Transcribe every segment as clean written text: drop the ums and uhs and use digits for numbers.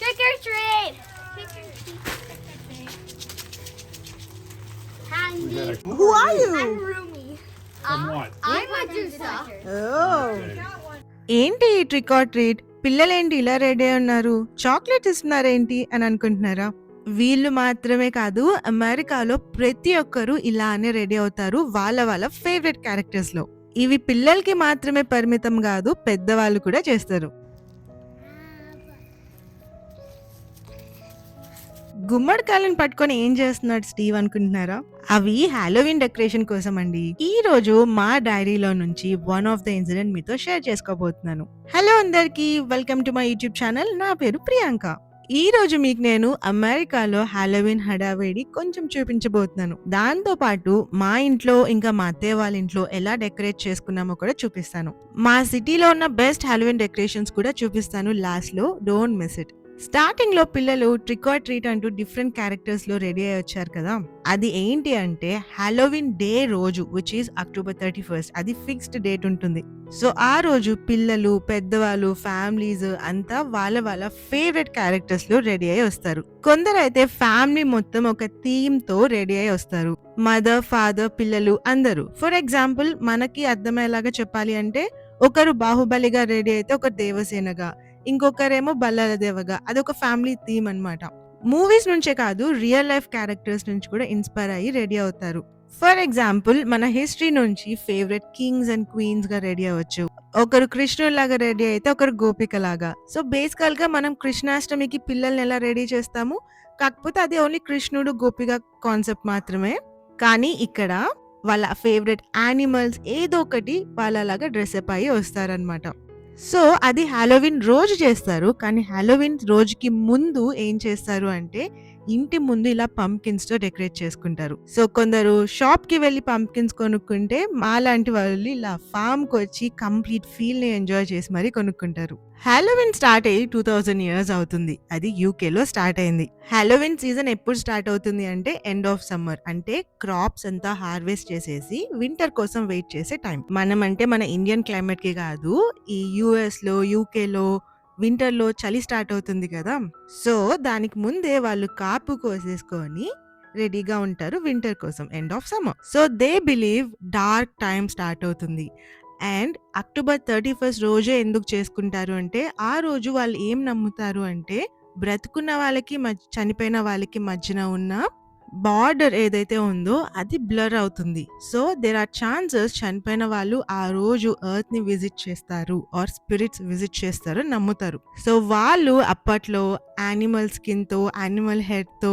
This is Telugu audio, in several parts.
Trick or treat! Trick or treat, trick or treat. Handy. Who are I'm you? Rumi. From what? I'm Medusa. Oh. Okay. ఏంటి ఈ ట్రిక్ ఆర్ ట్రీట్? పిల్లలేంటి ఇలా రెడీ ఉన్నారు, చాక్లెట్ ఇస్తున్నారేంటి అని అనుకుంటున్నారా? వీళ్ళు మాత్రమే కాదు, అమెరికాలో ప్రతి ఒక్కరు ఇలానే రెడీ అవుతారు వాళ్ళ వాళ్ళ ఫేవరెట్ క్యారెక్టర్స్ లో. ఇవి పిల్లలకి మాత్రమే పరిమితం కాదు, పెద్దవాళ్ళు కూడా చేస్తారు. గుమ్మడికాయలను పట్టుకొని ఏం చేస్తున్నాడు స్టీవ్ అనుకుంటున్నారా? అవి హాలోవీన్ డెకరేషన్ కోసం అండి. ఈ రోజు మా డైరీలో నుంచి వన్ ఆఫ్ ద ఇన్సిడెంట్ మీతో షేర్ చేసుకోబోతున్నాను. హలో అందరికి, welcome to my YouTube channel. నా పేరు ప్రియాంక. ఈ రోజు మీకు నేను అమెరికాలో హాలోవీన్ హడావేడి కొంచెం చూపించబోతున్నాను. దాంతో పాటు మా ఇంట్లో ఇంకా మా అత్తయ్య వాళ్ళ ఇంట్లో ఎలా డెకరేట్ చేసుకున్నామో కూడా చూపిస్తాను. మా సిటీలో ఉన్న బెస్ట్ హాలోవీన్ డెకరేషన్స్ కూడా చూపిస్తాను లాస్ట్ లో. Don't miss it. స్టార్టింగ్ లో పిల్లలు ట్రిక్ ఆర్ ట్రీట్ అంటూ డిఫరెంట్ క్యారెక్టర్స్ లో రెడీ అయ్యి వచ్చారు కదా. అది ఏంటి అంటే హాలోవీన్ డే రోజు, విచ్ ఈస్ అక్టోబర్ 31st. అది ఫిక్స్డ్ డేట్ ఉంటుంది. సో ఆ రోజు పిల్లలు, పెద్దవాళ్ళు, ఫ్యామిలీస్ అంతా వాళ్ళ వాళ్ళ ఫేవరెట్ క్యారెక్టర్స్ లో రెడీ అయ్యి వస్తారు. కొందరు అయితే ఫ్యామిలీ మొత్తం ఒక థీమ్ తో రెడీ అయ్యి వస్తారు. మదర్, ఫాదర్, పిల్లలు అందరూ. ఫర్ ఎగ్జాంపుల్ మనకి అర్థమయ్యేలాగా చెప్పాలి అంటే, ఒకరు బాహుబలిగా రెడీ అయితే ఒకరు దేవసేనగా, ఇంకొకరేమో బల్లాల దేవగా. అదొక ఫ్యామిలీ థీమ్ అన్నమాట. మూవీస్ నుంచే కాదు, రియల్ లైఫ్ క్యారెక్టర్స్ నుంచి కూడా ఇన్స్పైర్ అయ్యి రెడీ అవుతారు. ఫర్ ఎగ్జాంపుల్ మన హిస్టరీ నుంచి ఫేవరెట్ కింగ్స్ అండ్ క్వీన్స్ గా రెడీ అవ్వచ్చు. ఒకరు కృష్ణులాగా రెడీ అయితే ఒకరు గోపిక లాగా. సో బేసికల్ గా మనం కృష్ణాష్టమికి పిల్లల్ని ఎలా రెడీ చేస్తాము, కాకపోతే అది ఓన్లీ కృష్ణుడు గోపిక కాన్సెప్ట్ మాత్రమే. కానీ ఇక్కడ వాళ్ళ ఫేవరెట్ యానిమల్స్ ఏదో ఒకటి వాళ్ళలాగా డ్రెస్అప్ అయ్యి వస్తారనమాట. సో అది హాలోవీన్ రోజు చేస్తారు. కానీ హాలోవీన్ రోజుకి ముందు ఏం చేస్తారు అంటే, ఇంటి ముందు ఇలా పంప్కిన్స్ తో డెకరేట్ చేసుకుంటారు. సో కొందరు షాప్ కి వెళ్ళి పంప్కిన్స్ కొనుక్కుంటే, మాలాంటి వాళ్ళు ఇలా ఫామ్ కి వచ్చి కంప్లీట్ ఫీల్ ని ఎంజాయ్ చేసి మరీ కొనుక్కుంటారు. హాలోవీన్ స్టార్ట్ అయ్యి 2000 years అవుతుంది. అది యూకే లో స్టార్ట్ అయింది. హాలోవీన్ సీజన్ ఎప్పుడు స్టార్ట్ అవుతుంది అంటే ఎండ్ ఆఫ్ సమ్మర్, అంటే క్రాప్స్ అంతా హార్వెస్ట్ చేసేసి వింటర్ కోసం వెయిట్ చేసే టైం. మనం అంటే మన ఇండియన్ క్లైమేట్ కి కాదు, ఈ యుఎస్ లో, యూకే లో వింటర్ లో చలి స్టార్ట్ అవుతుంది కదా. సో దానికి ముందే వాళ్ళు కాపు కోసేసుకొని రెడీగా ఉంటారు వింటర్ కోసం, end of summer. So they believe dark time start అవుతుంది. అండ్ అక్టోబర్ 31st రోజే ఎందుకు చేసుకుంటారు అంటే, ఆ రోజు వాళ్ళు ఏం నమ్ముతారు అంటే, బ్రతుకున్న వాళ్ళకి చనిపోయిన వాళ్ళకి మధ్యన ఉన్న బార్డర్ ఏదైతే ఉందో అది బ్లర్ అవుతుంది. సో దేర్ ఆర్ ఛాన్సెస్ చనిపోయిన వాళ్ళు ఆ రోజు ఎర్త్ ని విజిట్ చేస్తారు ఆర్ స్పిరిట్స్ విజిట్ చేస్తారు నమ్ముతారు. సో వాళ్ళు అప్పట్లో యానిమల్ స్కిన్ తో, యానిమల్ హెడ్ తో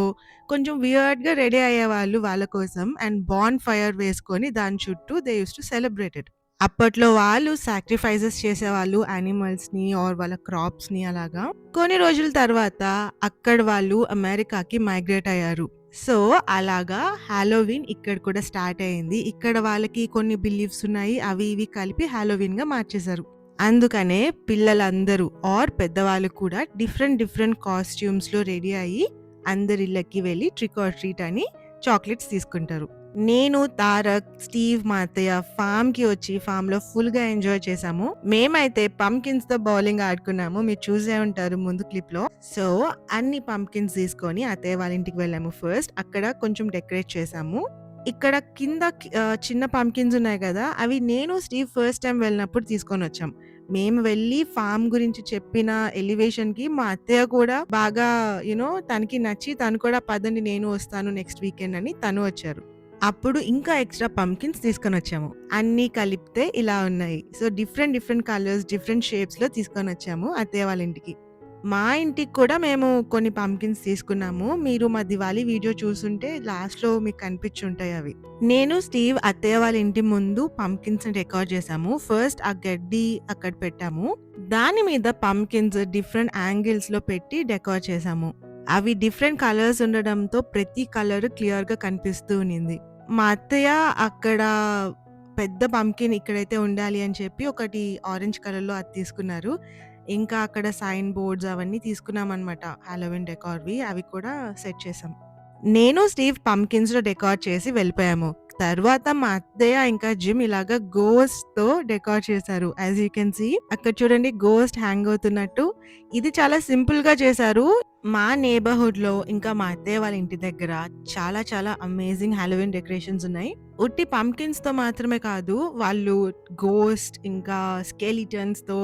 కొంచెం వియర్డ్ గా రెడీ అయ్యేవాళ్ళు వాళ్ళ కోసం. అండ్ బాన్ ఫైర్ వేసుకొని దాని చుట్టూ they use to celebrate it. అప్పట్లో వాళ్ళు సాక్రిఫైసెస్ చేసేవాళ్ళు యానిమల్స్ ని ఆర్ వాళ్ళ క్రాప్స్ ని. అలాగా కొన్ని రోజుల తర్వాత అక్కడ వాళ్ళు అమెరికాకి మైగ్రేట్ అయ్యారు. సో అలాగా హాలోవీన్ ఇక్కడ కూడా స్టార్ట్ అయింది. ఇక్కడ వాళ్ళకి కొన్ని బిలీఫ్స్ ఉన్నాయి, అవి ఇవి కలిపి హాలోవీన్ గా మార్చేశారు. అందుకనే పిల్లలందరూ ఆర్ పెద్దవాళ్ళు కూడా డిఫరెంట్ కాస్ట్యూమ్స్ లో రెడీ అయ్యి అందరి ఇళ్ళకి వెళ్ళి ట్రిక్ ఆర్ ట్రీట్ అని చాక్లెట్స్ తీసుకుంటారు. నేను, తారక్, స్టీవ్, మా అత్తయ్య ఫామ్ కి వచ్చి ఫామ్ లో ఫుల్ గా ఎంజాయ్ చేసాము. మేమైతే పంప్కిన్స్ తో బౌలింగ్ ఆడుకున్నాము, మీరు చూసే ఉంటారు ముందు క్లిప్ లో. సో అన్ని పంప్కిన్స్ తీసుకొని అత్తయ్య వాళ్ళ ఇంటికి వెళ్ళాము. ఫస్ట్ అక్కడ కొంచెం డెకరేట్ చేసాము. ఇక్కడ కింద చిన్న పంప్కిన్స్ ఉన్నాయి కదా, అవి నేను స్టీవ్ ఫస్ట్ టైం వెళ్ళినప్పుడు తీసుకొని వచ్చాం. మేము వెళ్ళి ఫామ్ గురించి చెప్పిన ఎలివేషన్ కి మా అత్తయ్య కూడా బాగా తనకి నచ్చి తను కూడా పదండి నేను వస్తాను నెక్స్ట్ వీకెండ్ అని తను వచ్చారు. అప్పుడు ఇంకా ఎక్స్ట్రా పంప్కిన్స్ తీసుకొని వచ్చాము. అన్ని కలిపితే ఇలా ఉన్నాయి. So different colours, different shapes లో తీసుకొని వచ్చాము అత్తయ్య వాళ్ళ ఇంటికి. మా ఇంటికి కూడా మేము కొన్ని పంప్కిన్స్ తీసుకున్నాము. మీరు మా దివాళీ వీడియో చూసుంటే లాస్ట్ లో మీకు కనిపించుంటాయి అవి. నేను, స్టీవ్ అత్తయ్య వాళ్ళ ఇంటి ముందు పంప్కిన్స్ ని డెకరేట్ చేసాము. ఫస్ట్ ఆ గడ్డి అక్కడ పెట్టాము, దాని మీద పంప్కిన్స్ డిఫరెంట్ యాంగిల్స్ లో పెట్టి డెకరేట్ చేసాము. అవి డిఫరెంట్ కలర్స్ ఉండడంతో ప్రతి కలర్ క్లియర్ గా కనిపిస్తూ ఉన్నింది. మా అత్తయ్య అక్కడ పెద్ద పంప్కిన్ ఇక్కడైతే ఉండాలి అని చెప్పి ఒకటి ఆరెంజ్ కలర్ లో అది తీసుకున్నారు. ఇంకా అక్కడ సైన్ బోర్డ్స్ అవన్నీ తీసుకున్నాం అనమాట హాలోవీన్ డెకార్వి. అవి కూడా సెట్ చేసాం. నేను, స్టీవ్ పంప్కిన్స్ లో డెకార్ చేసి వెళ్ళిపోయాము. తర్వాత మా అత్తయ్య ఇంకా జిమ్ ఇలాగా గోస్ట్ తో డెకార్ చేశారు. యాజ్ యూ కెన్ సీ అక్కడ చూడండి గోస్ట్ హ్యాంగ్ అవుతున్నట్టు. ఇది చాలా సింపుల్ గా చేశారు. మా నేబర్హుడ్ లో ఇంకా మా అత్తయ్య వాళ్ళ ఇంటి దగ్గర చాలా చాలా అమేజింగ్ హాలోవీన్ డెకరేషన్స్ ఉన్నాయి. ఉట్టి పంకిన్స్ తో మాత్రమే కాదు, వాళ్ళు గోస్ట్ ఇంకా స్కెలిటన్స్ తో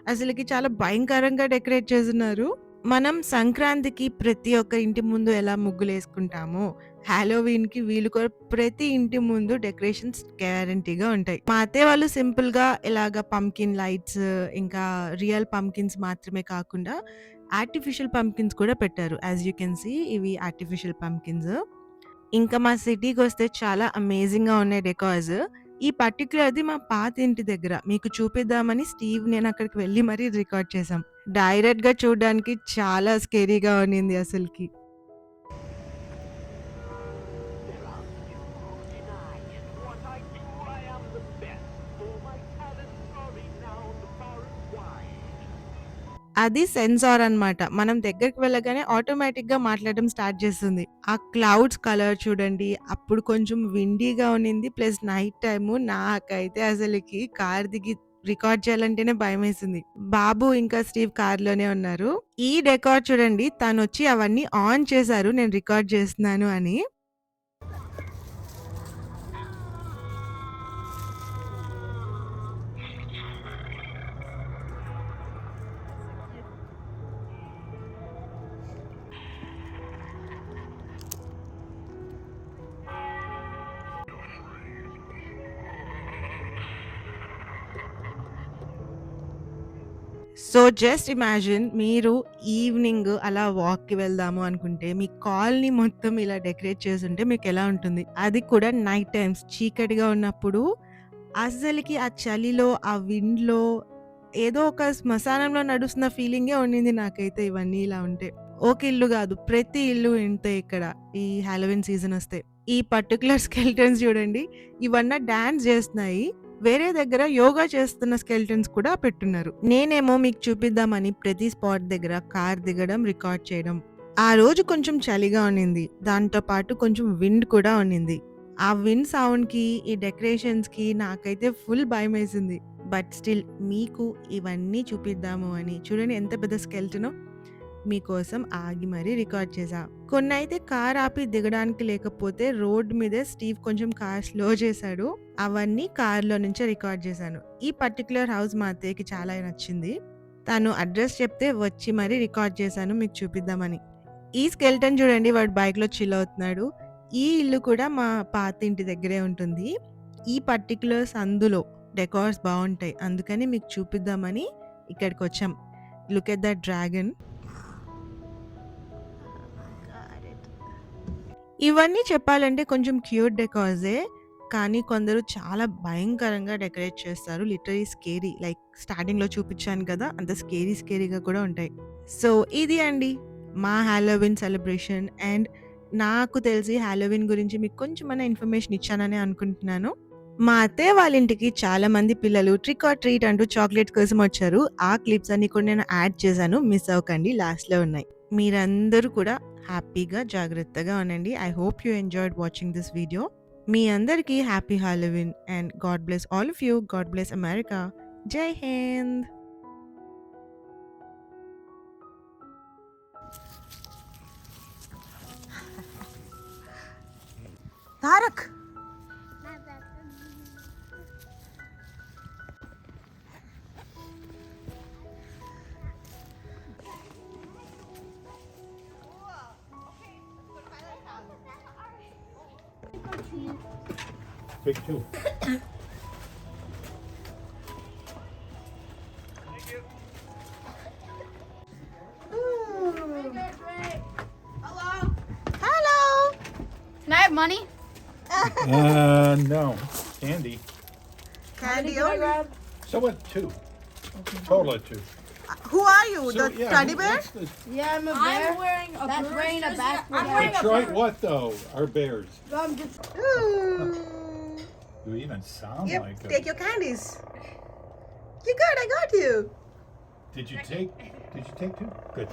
అసలుకి చాలా భయంకరంగా డెకరేట్ చేస్తున్నారు. మనం సంక్రాంతికి ప్రతి ఒక్క ఇంటి ముందు ఎలా ముగ్గులేసుకుంటామో, హాలోవీన్‌కి వీళ్ళు కూడా ప్రతి ఇంటి ముందు డెకరేషన్స్ గ్యారంటీగా ఉంటాయి. మా అత్తయ్య వాళ్ళు సింపుల్‌గా ఇలాగ పంకిన్ లైట్స్, ఇంకా రియల్ పంకిన్స్ మాత్రమే కాకుండా ఆర్టిఫిషియల్ పంకిన్స్ కూడా పెట్టారు. యాజ్ యూ కెన్ సీ ఇవి ఆర్టిఫిషియల్ పంకిన్స్. ఇంకా మా సిటీకొస్తే చాలా అమేజింగ్‌గా ఉన్నాయి డెకార్స్. ఈ పర్టిక్యులర్‌ది మా పాత ఇంటి దగ్గర. మీకు చూపిద్దామని స్టీవ్ నేను అక్కడికి వెళ్లి మరీ రికార్డ్ చేశాం. డైరెక్ట్‌గా చూడడానికి చాలా స్కేరీగా ఉన్నింది అసలకి. There are few who deny what I do. I am the best. For my talents are renowned far and wide. అది సెన్సార్ అన్నమాట. మనం దగ్గరికి వెళ్ళగానే ఆటోమేటిక్‌గా మాట్లాడడం స్టార్ట్ చేస్తుంది. ఆ క్లౌడ్స్ కలర్ చూడండి. అప్పుడు కొంచెం విండీగా ఉన్నింది. ప్లస్ నైట్ టైము నాకైతే అసలకి కార్ దిగి రికార్డ్ చేయాలంటేనే భయమేసింది. బాబు ఇంకా స్టీవ్ కార్‌లోనే ఉన్నారు. ఈ డెకార్ చూడండి తనొచ్చి అవన్నీ ఆన్ చేశారు నేను రికార్డ్ చేస్తున్నాను అని. సో జస్ట్ ఇమాజిన్ మీరు ఈవినింగ్ అలా వాక్‌కి వెళ్దాము అనుకుంటే, మీ కాలనీ మొత్తం ఇలా డెకరేట్ చేసుంటే మీకెలా ఉంటుంది? అది కూడా నైట్ టైమ్స్ చీకటిగా ఉన్నప్పుడు అస్సలకి ఆ చలిలో, ఆ విండ్‌లో ఏదో ఒక శ్మశానంలో నడుస్తున్న ఫీలింగే ఉండింది నాకైతే ఇవన్నీ ఇలా ఉంటే. ఒక ఇల్లు గాదు, ప్రతి ఇల్లు ఇంతే ఇక్కడ ఈ హాలోవీన్ సీజన్ వస్తే. ఈ పర్టిక్యులర్ స్కెలిటన్స్ చూడండి. ఇవన్నా డాన్స్ చేస్తున్నాయి. వేరే దగ్గర యోగా చేస్తున్న స్కెలిటన్స్ కూడా పెట్టున్నారు. నేనేమో మీకు చూపిద్దామని ప్రతి స్పాట్ దగ్గర కార్ దిగడం, రికార్డ్ చేయడం. ఆ రోజు కొంచెం చలిగా ఉన్నింది. దాంతో పాటు కొంచెం విండ్ కూడా ఉన్నింది. ఆ విండ్ సౌండ్‌కి, ఈ డెకరేషన్స్‌కి నాకైతే ఫుల్ భయమేసింది. బట్ స్టిల్ మీకు ఇవన్నీ చూపిద్దాము అని. చూడండి ఎంత పెద్ద స్కెలిటనో. మీకోసం ఆగి మరీ రికార్డ్ చేశా. కొన్నైతే కార్ ఆపి దిగడానికి లేకపోతే రోడ్ మీదే స్టీవ్ కొంచెం కార్ స్లో చేశాడు. అవన్నీ కార్‌లో నుంచే రికార్డ్ చేశాను. ఈ పర్టిక్యులర్ హౌస్ మా అత్తయ్యకి చాలా నచ్చింది. తను అడ్రెస్ చెప్తే వచ్చి మరీ రికార్డ్ చేశాను మీకు చూపిద్దామని. ఈ స్కెలిటన్ చూడండి వాడు బైక్‌లో చిల్ అవుతున్నాడు. ఈ ఇల్లు కూడా మా పాత ఇంటి దగ్గరే ఉంటుంది. ఈ పర్టిక్యులర్ సందులో డెకార్స్ బావుంటాయి. అందుకని మీకు చూపిద్దామని ఇక్కడికొచ్చాం. Look at that dragon. ఇవన్నీ చెప్పాలంటే కొంచెం క్యూట్ డెకార్సే. కానీ కొందరు చాలా భయంకరంగా డెకరేట్ చేస్తారు. Literally scary. లైక్ స్టార్టింగ్‌లో చూపించాను కదా! అంత స్కేరీగా కూడా ఉంటాయి. సో ఇది అండి మా హాలోవీన్ సెలబ్రేషన్. అండ్ నాకు తెలిసి హాలోవీన్ గురించి మీకు కొంచెమన్నా ఇన్ఫర్మేషన్ ఇచ్చాననే అనుకుంటున్నాను. మా అత్తయ్య వాళ్ళ ఇంటికి చాలా మంది పిల్లలు ట్రిక్ ఆర్ ట్రీట్ అంటూ చాక్లెట్స్ కోసం వచ్చారు. ఆ క్లిప్స్ అన్ని కూడా నేను యాడ్ చేశాను. మిస్ అవ్వకండి, లాస్ట్‌లో ఉన్నాయి. మీరందరూ కూడా హ్యాపీగా, జాగ్రత్తగా ఉండండి. I hope you enjoyed watching this video. మీ అందరికీ happy Halloween and God bless all of you. God bless America. Jai Hind. Tarak Big two. Hello. Can I have money? No. Candy. Candy only. So what? Two. Total of two. Who are you? So, The yeah, teddy who- bear? what's the- Yeah, I'm a bear. I'm wearing a That's Brewers wearing a jersey. basketball. I'm wearing a Detroit Brewers- what though? Our Bears. I'm just. Ooh. You even sound Yep, like take them. your candies. You good, I got you. Did you take two? Good.